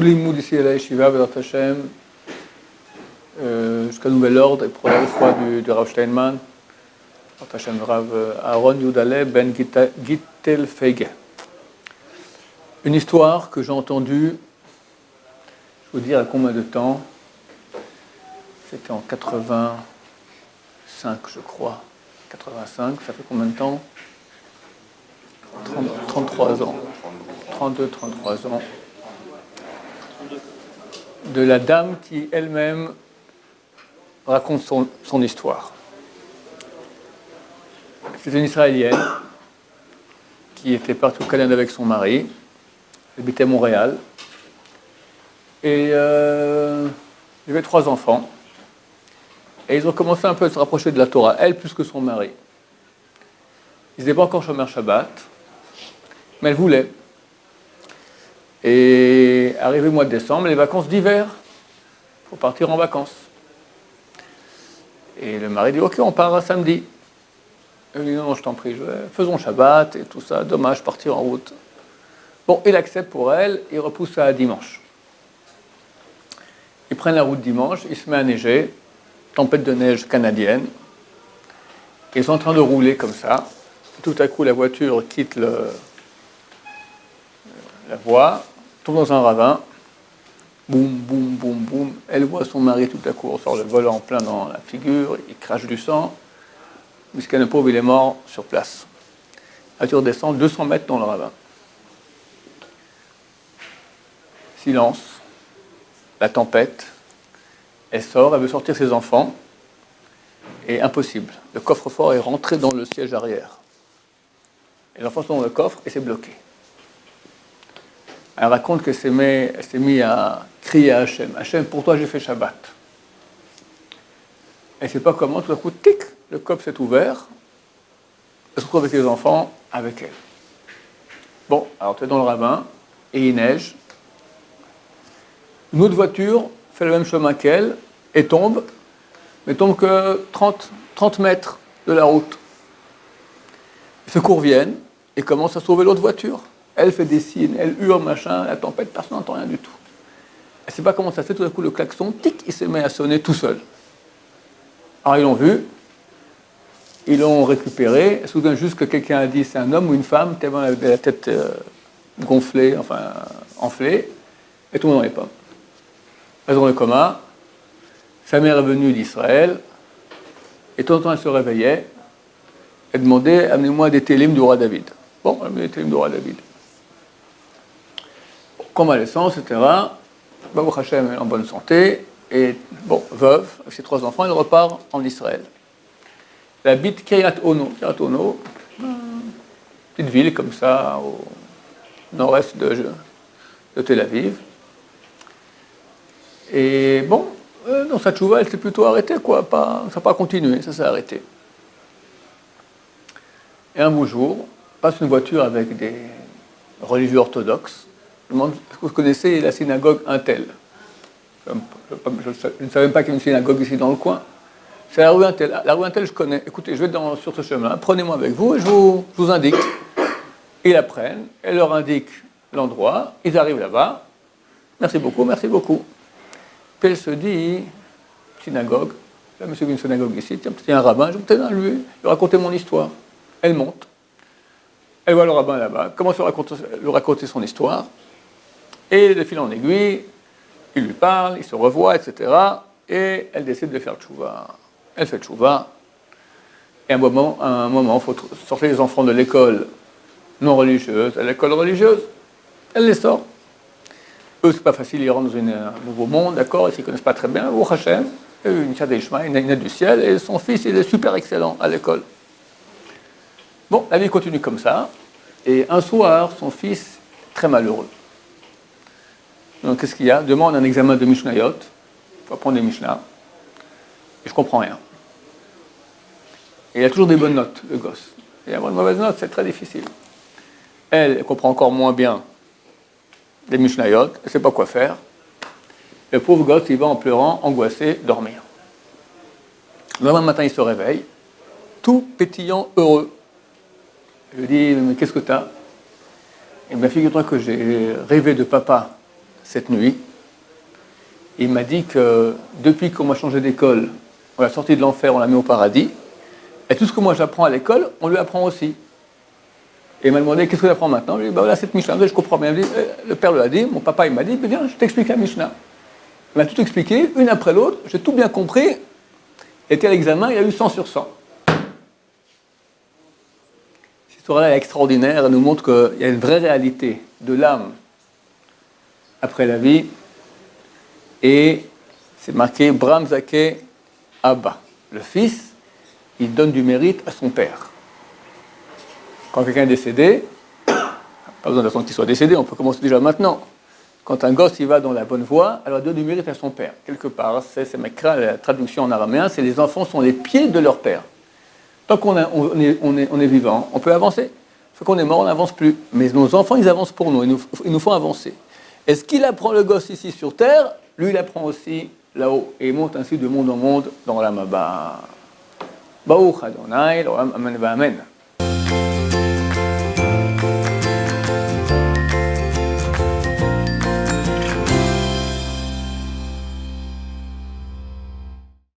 tout l'imoud ici à la Yeshiva, Bézat Hashem, jusqu'à nouvel ordre, et pour la foi du Rav Steinman, Bézat Hashem, Rav Aaron Yudale Ben Gittel Feige. Une histoire que j'ai entendue, je vous dire à combien de temps, c'était en 85, je crois. 85, ça fait combien de temps? 33 ans. 32, 33 ans. De la dame qui elle-même raconte son histoire. C'est une Israélienne qui était partie au Canada avec son mari, elle habitait à Montréal, et il y avait 3 enfants. Et ils ont commencé un peu à se rapprocher de la Torah, elle plus que son mari. Ils n'étaient pas encore chômeurs Shabbat, mais elle voulait. Et arrivé le mois de décembre, les vacances d'hiver, il faut partir en vacances. Et le mari dit, ok, on part à samedi. Elle dit, non, je t'en prie, faisons Shabbat et tout ça, dommage, partir en route. Bon, il accepte pour elle, il repousse ça à dimanche. Ils prennent la route dimanche, il se met à neiger, tempête de neige canadienne. Ils sont en train de rouler comme ça. Tout à coup, la voiture quitte la voie, tombe dans un ravin. Boum, boum, boum, boum. Elle voit son mari tout à coup, on sort le volant en plein dans la figure, il crache du sang. Puisqu'elle le pauvre, il est mort sur place. La voiture descend 200 mètres dans le ravin. Silence. La tempête. Elle sort, elle veut sortir ses enfants. Et impossible. Le coffre-fort est rentré dans le siège arrière. Et les enfants sont dans le coffre et c'est bloqué. Elle raconte qu'elle s'est mise à crier à Hachem. Hachem, pour toi j'ai fait Shabbat. Elle ne sait pas comment, tout à coup, tic, le coffre s'est ouvert. Elle se retrouve avec les enfants, avec elle. Bon, alors tu es dans le ravin et il neige. Une autre voiture fait le même chemin qu'elle et tombe, mais tombe que 30 mètres de la route. Les secours viennent et commencent à sauver l'autre voiture. Elle fait des signes, elle hurle, machin, la tempête, personne n'entend rien du tout. Elle ne sait pas comment ça se fait, tout à coup le klaxon, tic, il se met à sonner tout seul. Alors ils l'ont vu, ils l'ont récupéré, elle se souvient juste que quelqu'un a dit c'est un homme ou une femme, tellement elle avait la tête gonflée, enfin enflée, et tout le monde dans les pommes. Elles ont le coma, sa mère est venue d'Israël, et de temps en temps elle se réveillait, elle demandait amenez-moi des télim du roi David. Bon, elle a mis des télim du roi David. Convalescence, etc. Baruch Hashem, elle est en bonne santé, et bon, veuve, avec ses 3 enfants, elle repart en Israël. Elle habite Kiryat Ono, petite ville comme ça, au nord-est de Tel Aviv. Et bon, dans sa tchouva, elle s'est plutôt arrêtée, quoi. Ça n'a pas continué, ça s'est arrêté. Et un beau jour, passe une voiture avec des religieux orthodoxes. Je me demande, est-ce que vous connaissez la synagogue Intel? Je ne savais même pas qu'il y avait une synagogue ici dans le coin. C'est la rue Intel. La rue Intel, je connais. Écoutez, je vais sur ce chemin, prenez-moi avec vous et je vous indique. Ils la prennent, elle leur indique l'endroit, ils arrivent là-bas. Merci beaucoup, merci beaucoup. Puis elle se dit, synagogue, là, monsieur, une synagogue ici, tiens, il y a un rabbin, je vais peut-être lui raconter mon histoire. Elle monte, elle voit le rabbin là-bas, commence à lui raconter son histoire, et de fil en aiguille, il lui parle, il se revoit, etc., et elle décide de faire tchouva. Elle fait tchouva, et à un moment, il faut sortir les enfants de l'école non religieuse à l'école religieuse. Elle les sort. Eux, c'est pas facile, ils rentrent dans un nouveau monde, d'accord, ils ne s'y connaissent pas très bien. Au Hachem, une Shadeshma, une aide du ciel, et son fils, il est super excellent à l'école. Bon, la vie continue comme ça, et un soir, son fils, très malheureux. Donc, qu'est-ce qu'il y a? Demande un examen de Mishnayot, il faut apprendre des Mishnah, et je comprends rien. Et il a toujours des bonnes notes, le gosse. Et avoir une mauvaise note, c'est très difficile. Elle comprend encore moins bien des Mishnayot, elle ne sait pas quoi faire. Le pauvre gosse, il va en pleurant, angoissé, dormir. Le lendemain matin, il se réveille, tout pétillant, heureux. Je lui dis, mais qu'est-ce que tu as? Eh bien, figure-toi que j'ai rêvé de papa cette nuit. Il m'a dit que depuis qu'on m'a changé d'école, on l'a sorti de l'enfer, on l'a mis au paradis. Et tout ce que moi j'apprends à l'école, on lui apprend aussi. Et il m'a demandé qu'est-ce que j'apprends maintenant. Je lui ai dit, voilà, cette Mishnah, je comprends bien. Le père l'a dit, mon papa il m'a dit, viens, je t'explique la Mishnah. Il m'a tout expliqué, une après l'autre, j'ai tout bien compris. Il était à l'examen, il a eu 100 sur 100. Cette histoire-là est extraordinaire, elle nous montre qu'il y a une vraie réalité de l'âme après la vie. Et c'est marqué Bram Zake Abba. Le fils, il donne du mérite à son père. Quand quelqu'un est décédé, pas besoin d'attendre qu'il soit décédé, on peut commencer déjà maintenant. Quand un gosse il va dans la bonne voie, alors il donne du mérite à son père. Quelque part, c'est la traduction en araméen, c'est les enfants sont les pieds de leur père. Tant qu'on est vivant, on peut avancer. Une fois qu'on est mort, on n'avance plus. Mais nos enfants, ils avancent pour nous, ils nous font avancer. Et ce qu'il apprend le gosse ici sur terre, lui, il apprend aussi là-haut. Et il monte ainsi de monde en monde dans la Maba. Baruch Adonai, Amen.